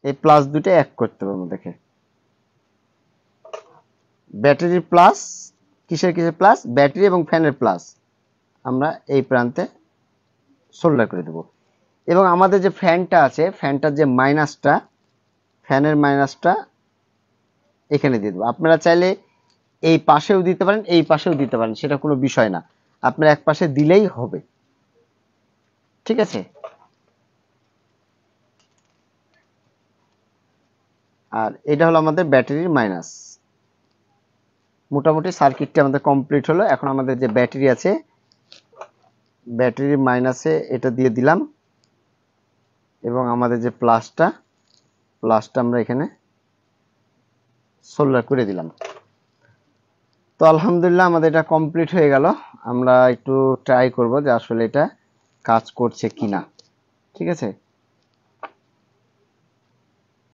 এই প্লাস দুটো এক করতে হবে আমাদেরকে। ব্যাটারির প্লাস, কিসের কিসের প্লাস? ব্যাটারি এবং ফ্যানের প্লাস আমরা এই প্রান্তে সোল্ডার করে দেব। এবং আমাদের যে ফ্যানটা আছে, ফ্যানটার যে মাইনাসটা, ফ্যানের মাইনাসটা এখানে দিয়ে দেবো। আপনারা চাইলে এই পাশেও দিতে পারেন, এই পাশেও দিতে পারেন, সেটা কোনো বিষয় না, আপনার এক পাশে দিলেই হবে। ঠিক আছে? আর এটা হলো আমাদের ব্যাটারির মাইনাস। মোটামুটি সার্কিটটা আমাদের কমপ্লিট হলো। এখন আমাদের যে ব্যাটারি আছে, ব্যাটারির মাইনাসে এটা দিয়ে দিলাম, এবং আমাদের যে প্লাসটা, প্লাসটা আমরা এখানে সোল্ডার করে দিলাম। তো আলহামদুলিল্লাহ আমাদের এটা কমপ্লিট হয়ে গেল। আমরা একটু ট্রাই করব যে আসলে এটা কাজ করছে কিনা। ঠিক আছে?